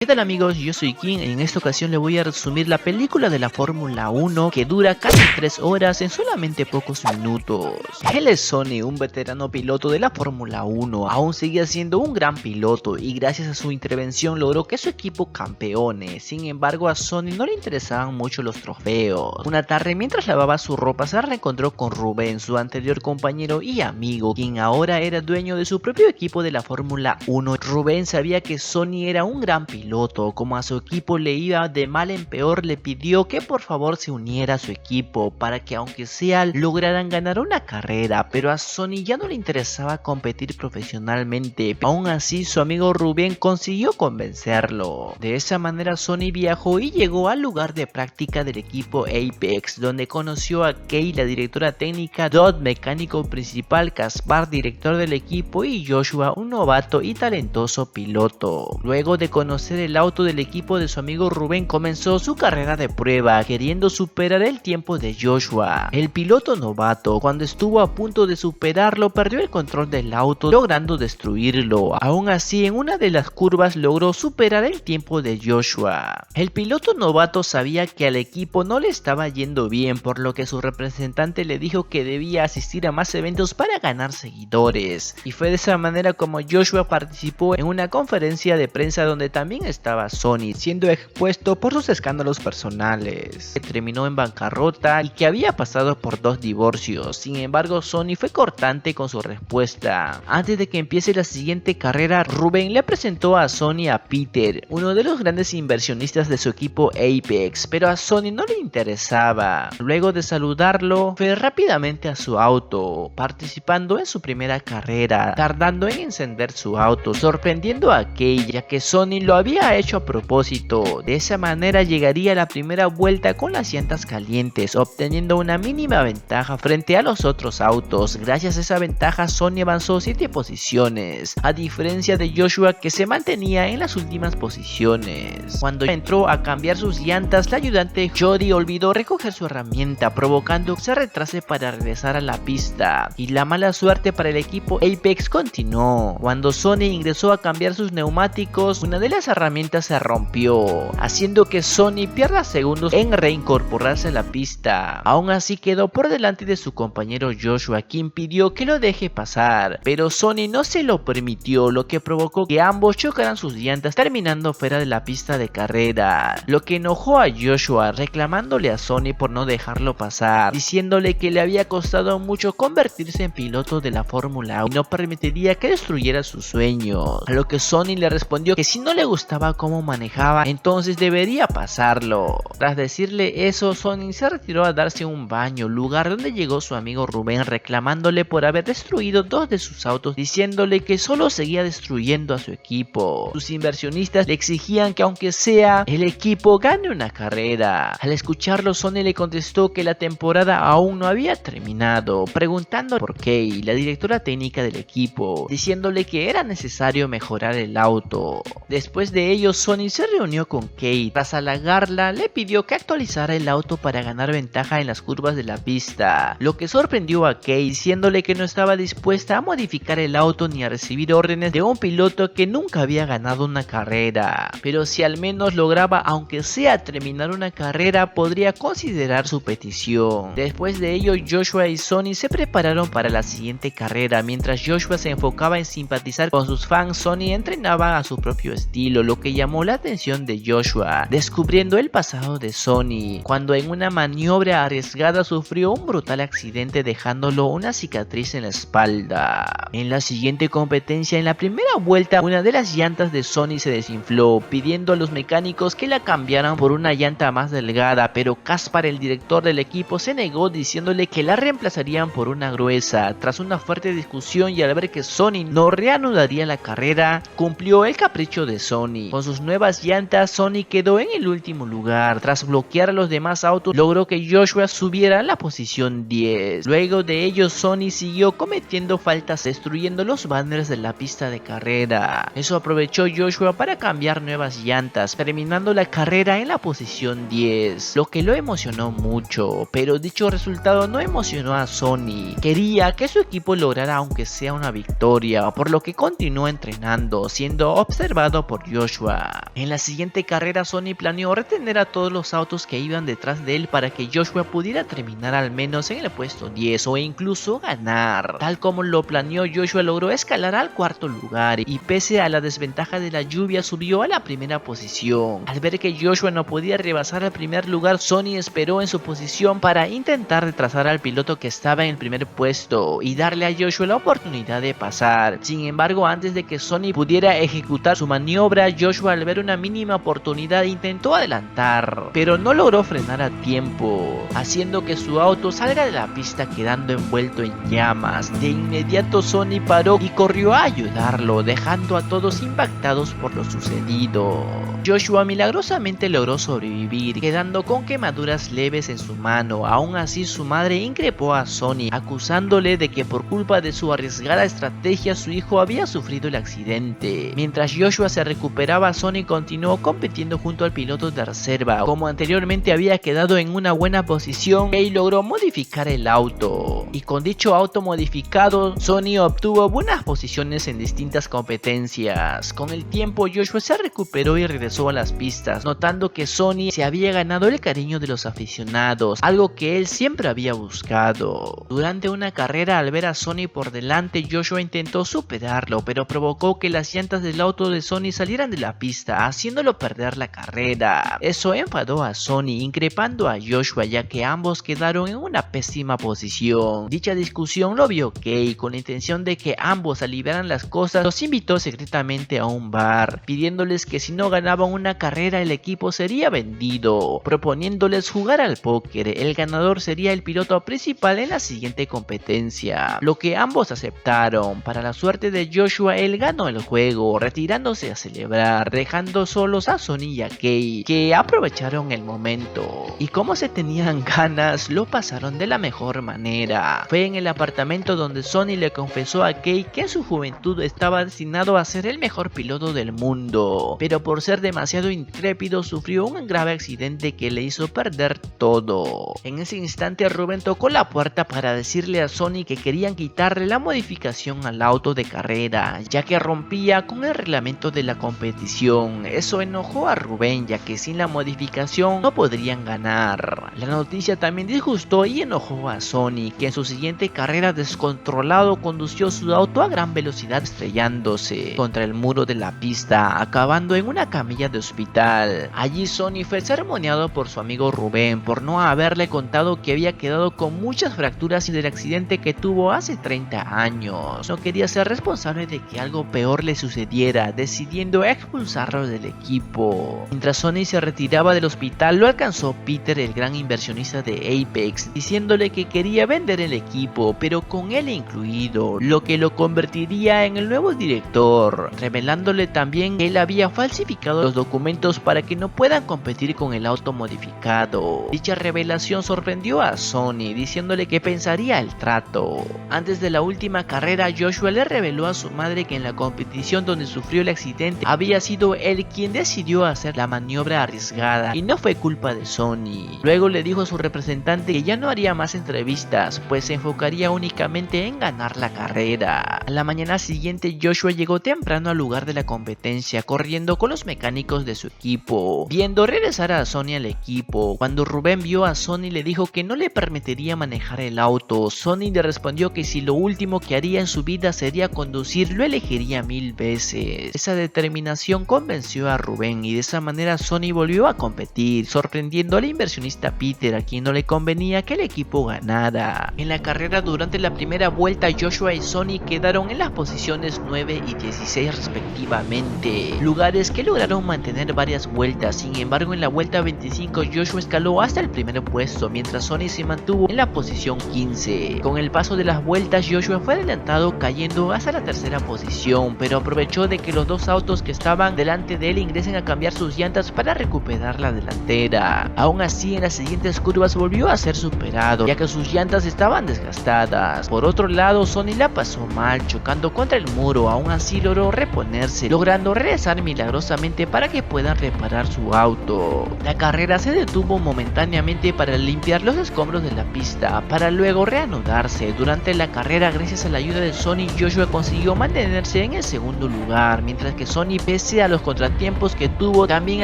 ¿Qué tal amigos? Yo soy King y en esta ocasión les voy a resumir la película de la Fórmula 1 que dura casi 3 horas en solamente pocos minutos. Él es Sonny, un veterano piloto de la Fórmula 1, aún seguía siendo un gran piloto y gracias a su intervención logró que su equipo campeone. Sin embargo, a Sonny no le interesaban mucho los trofeos. Una tarde mientras lavaba su ropa se reencontró con Rubén, su anterior compañero y amigo, quien ahora era dueño de su propio equipo de la Fórmula 1. Rubén sabía que Sonny era un gran piloto. Como a su equipo le iba de mal en peor, le pidió que por favor se uniera a su equipo para que aunque sea lograran ganar una carrera, pero a Sonny ya no le interesaba competir profesionalmente. Aún así, su amigo Rubén consiguió convencerlo. De esa manera Sonny viajó y llegó al lugar de práctica del equipo Apex, donde conoció a Kay, la directora técnica, Dodd, mecánico principal, Caspar, director del equipo, y Joshua, un novato y talentoso piloto. Luego de conocer el auto del equipo de su amigo Rubén, comenzó su carrera de prueba, queriendo superar el tiempo de Joshua, el piloto novato. Cuando estuvo a punto de superarlo, perdió el control del auto, logrando destruirlo. Aún así, en una de las curvas logró superar el tiempo de Joshua. El piloto novato sabía que al equipo no le estaba yendo bien, por lo que su representante le dijo que debía asistir a más eventos para ganar seguidores. Y fue de esa manera como Joshua participó en una conferencia de prensa donde también estaba Sonny, siendo expuesto por sus escándalos personales, que terminó en bancarrota y que había pasado por 2 divorcios. Sin embargo, Sonny fue cortante con su respuesta. Antes de que empiece la siguiente carrera, Rubén le presentó a Sonny a Peter, uno de los grandes inversionistas de su equipo Apex, pero a Sonny no le interesaba. Luego de saludarlo, fue rápidamente a su auto, participando en su primera carrera, tardando en encender su auto, sorprendiendo a Kay, ya que Sonny lo había hecho a propósito. De esa manera llegaría a la primera vuelta con las llantas calientes, obteniendo una mínima ventaja frente a los otros autos. Gracias a esa ventaja, Sonny avanzó 7 posiciones, a diferencia de Joshua, que se mantenía en las últimas posiciones. Cuando entró a cambiar sus llantas, la ayudante Jody olvidó recoger su herramienta, provocando que se retrase para regresar a la pista, y la mala suerte para el equipo Apex continuó. Cuando Sonny ingresó a cambiar sus neumáticos, una de las herramientas se rompió, haciendo que Sonny pierda segundos en reincorporarse a la pista. Aún así quedó por delante de su compañero Joshua, quien pidió que lo deje pasar, pero Sonny no se lo permitió, lo que provocó que ambos chocaran sus llantas, terminando fuera de la pista de carrera, lo que enojó a Joshua, reclamándole a Sonny por no dejarlo pasar, diciéndole que le había costado mucho convertirse en piloto de la Fórmula 1 y no permitiría que destruyera sus sueños, a lo que Sonny le respondió que si no le gustaba cómo manejaba, entonces debería pasarlo. Tras decirle eso, Sonny se retiró a darse un baño, lugar donde llegó su amigo Rubén, reclamándole por haber destruido 2 de sus autos, diciéndole que solo seguía destruyendo a su equipo. Sus inversionistas le exigían que aunque sea el equipo gane una carrera. Al escucharlo, Sonny le contestó que la temporada aún no había terminado, preguntando por Kay, la directora técnica del equipo, diciéndole que era necesario mejorar el auto. Después de ello, Sonny se reunió con Kay. Tras halagarla, le pidió que actualizara el auto para ganar ventaja en las curvas de la pista, lo que sorprendió a Kay, diciéndole que no estaba dispuesta a modificar el auto ni a recibir órdenes de un piloto que nunca había ganado una carrera, pero si al menos lograba aunque sea terminar una carrera, podría considerar su petición. Después de ello, Joshua y Sonny se prepararon para la siguiente carrera. Mientras Joshua se enfocaba en simpatizar con sus fans, Sonny entrenaba a su propio estilo, lo que llamó la atención de Joshua, descubriendo el pasado de Sonny, cuando en una maniobra arriesgada sufrió un brutal accidente, dejándolo una cicatriz en la espalda. En la siguiente competencia, en la primera vuelta, una de las llantas de Sonny se desinfló, pidiendo a los mecánicos que la cambiaran por una llanta más delgada, pero Caspar, el director del equipo, se negó, diciéndole que la reemplazarían por una gruesa. Tras una fuerte discusión y al ver que Sonny no reanudaría la carrera, cumplió el capricho de Sonny. Con sus nuevas llantas, Sonny quedó en el último lugar. Tras bloquear a los demás autos, logró que Joshua subiera a la posición 10. Luego de ello, Sonny siguió cometiendo faltas, destruyendo los banners de la pista de carrera. Eso aprovechó Joshua para cambiar nuevas llantas, terminando la carrera en la posición 10, lo que lo emocionó mucho. Pero dicho resultado no emocionó a Sonny. Quería que su equipo lograra aunque sea una victoria, por lo que continuó entrenando, siendo observado por Joshua. Joshua. En la siguiente carrera Sonny planeó retener a todos los autos que iban detrás de él para que Joshua pudiera terminar al menos en el puesto 10 o incluso ganar. Tal como lo planeó, Joshua logró escalar al cuarto lugar y pese a la desventaja de la lluvia subió a la primera posición. Al ver que Joshua no podía rebasar al primer lugar, Sonny esperó en su posición para intentar retrasar al piloto que estaba en el primer puesto y darle a Joshua la oportunidad de pasar. Sin embargo, antes de que Sonny pudiera ejecutar su maniobra, Joshua, al ver una mínima oportunidad, intentó adelantar, pero no logró frenar a tiempo, haciendo que su auto salga de la pista quedando envuelto en llamas. De inmediato Sonny paró y corrió a ayudarlo, dejando a todos impactados por lo sucedido. Joshua milagrosamente logró sobrevivir, quedando con quemaduras leves en su mano. Aún así, su madre increpó a Sonny, acusándole de que por culpa de su arriesgada estrategia su hijo había sufrido el accidente. Mientras Joshua se recuperaba, Sonny continuó compitiendo junto al piloto de reserva. Como anteriormente había quedado en una buena posición, Kay logró modificar el auto, y con dicho auto modificado, Sonny obtuvo buenas posiciones en distintas competencias. Con el tiempo, Joshua se recuperó y regresó a las pistas, notando que Sonny se había ganado el cariño de los aficionados, algo que él siempre había buscado. Durante una carrera, al ver a Sonny por delante, Joshua intentó superarlo, pero provocó que las llantas del auto de Sonny salieran de la pista, haciéndolo perder la carrera. Eso enfadó a Sonny, increpando a Joshua, ya que ambos quedaron en una pésima posición. Dicha discusión lo vio Kay, con la intención de que ambos aliviaran las cosas, los invitó secretamente a un bar, pidiéndoles que si no ganaban una carrera el equipo sería vendido, proponiéndoles jugar al póker. El ganador sería el piloto principal en la siguiente competencia, lo que ambos aceptaron. Para la suerte de Joshua, él ganó el juego, retirándose a celebrar, dejando solos a Sonny y a Kay, que aprovecharon el momento, y como se tenían ganas, lo pasaron de la mejor manera. Fue en el apartamento donde Sonny le confesó a Kay que en su juventud estaba destinado a ser el mejor piloto del mundo, pero por ser demasiado intrépido sufrió un grave accidente que le hizo perder todo. En ese instante Rubén tocó la puerta para decirle a Sonny que querían quitarle la modificación al auto de carrera, ya que rompía con el reglamento de la competición. Eso enojó a Rubén, ya que sin la modificación no podrían ganar. La noticia también disgustó y enojó a Sonny, que en su siguiente carrera descontrolado condució su auto a gran velocidad, estrellándose contra el muro de la pista, acabando en una camilla de hospital. Allí Sonny fue sermoneado por su amigo Rubén por no haberle contado que había quedado con muchas fracturas del accidente que tuvo hace 30 años. No quería ser responsable de que algo peor le sucediera, decidiendo expulsarlo del equipo. Mientras Sonny se retiraba del hospital, lo alcanzó Peter, el gran inversionista de Apex, diciéndole que quería vender el equipo, pero con él incluido, lo que lo convertiría en el nuevo director, revelándole también que él había falsificado los documentos para que no puedan competir con el auto modificado. Dicha revelación sorprendió a Sonny, diciéndole que pensaría el trato. Antes de la última carrera, Joshua le reveló a su madre que en la competición donde sufrió el accidente había sido él quien decidió hacer la maniobra arriesgada y no fue culpa de Sonny. Luego le dijo a su representante que ya no haría más entrevistas, pues se enfocaría únicamente en ganar la carrera. A la mañana siguiente, Joshua llegó temprano al lugar de la competencia, corriendo con los mecánicos de su equipo, viendo regresar a Sonny al equipo. Cuando Rubén vio a Sonny, le dijo que no le permitiría manejar el auto. Sonny le respondió que si lo último que haría en su vida sería conducir, lo elegiría 1000 veces. Esa determinación convenció a Rubén y de esa manera Sonny volvió a competir, sorprendiendo al inversionista Peter, a quien no le convenía que el equipo ganara. En la carrera, durante la primera vuelta, Joshua y Sonny quedaron en las posiciones 9 y 16 respectivamente, lugares que lograron mantener varias vueltas. Sin embargo, en la vuelta 25 Joshua escaló hasta el primer puesto, mientras Sonny se mantuvo en la posición 15. Con el paso de las vueltas, Joshua fue adelantado, cayendo hasta la tercera posición, pero aprovechó de que los dos autos que estaban delante de él ingresen a cambiar sus llantas para recuperar la delantera. Aún así, en las siguientes curvas volvió a ser superado, ya que sus llantas estaban desgastadas. Por otro lado, Sonny la pasó mal, chocando contra el muro. Aún así logró reponerse, logrando regresar milagrosamente para que puedan reparar su auto. La carrera se detuvo momentáneamente para limpiar los escombros de la pista, para luego reanudarse. Durante la carrera, gracias a la ayuda de Sonny, Joshua consiguió mantenerse en el segundo lugar, mientras que Sonny, pese pese a los contratiempos que tuvo, también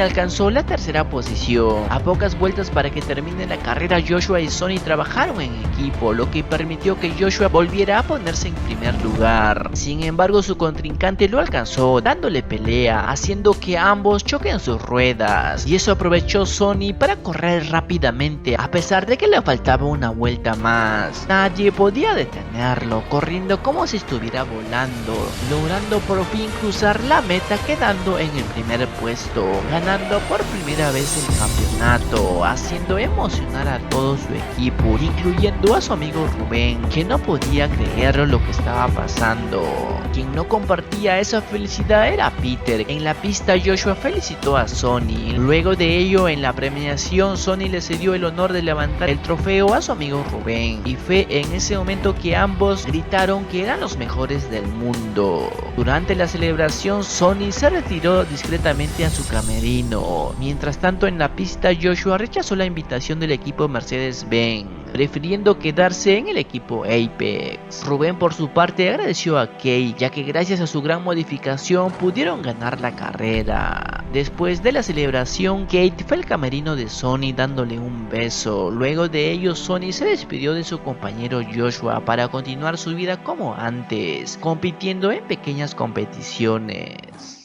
alcanzó la tercera posición. A pocas vueltas para que termine la carrera, Joshua y Sonny trabajaron en equipo, lo que permitió que Joshua volviera a ponerse en primer lugar. Sin embargo, su contrincante lo alcanzó, dándole pelea, haciendo que ambos choquen sus ruedas, y eso aprovechó Sonny para correr rápidamente, a pesar de que le faltaba una vuelta más. Nadie podía detenerlo, corriendo como si estuviera volando, logrando por fin cruzar la meta, quedando en el primer puesto, ganando por primera vez el campeonato, haciendo emocionar a todo su equipo, incluyendo a su amigo Rubén, que no podía creer lo que estaba pasando. Quien no compartía esa felicidad era Peter. En la pista, Joshua felicitó a Sonny. Luego de ello, en la premiación, Sonny le cedió el honor de levantar el trofeo a su amigo Rubén, y fue en ese momento que ambos gritaron que eran los mejores del mundo. Durante la celebración, Sonny se retiró discretamente a su camerino. Mientras tanto, en la pista, Joshua rechazó la invitación del equipo Mercedes-Benz, prefiriendo quedarse en el equipo Apex. Rubén, por su parte, agradeció a Kate, ya que gracias a su gran modificación pudieron ganar la carrera. Después de la celebración, Kate fue al camerino de Sonny dándole un beso. Luego de ello, Sonny se despidió de su compañero Joshua para continuar su vida como antes, compitiendo en pequeñas competiciones.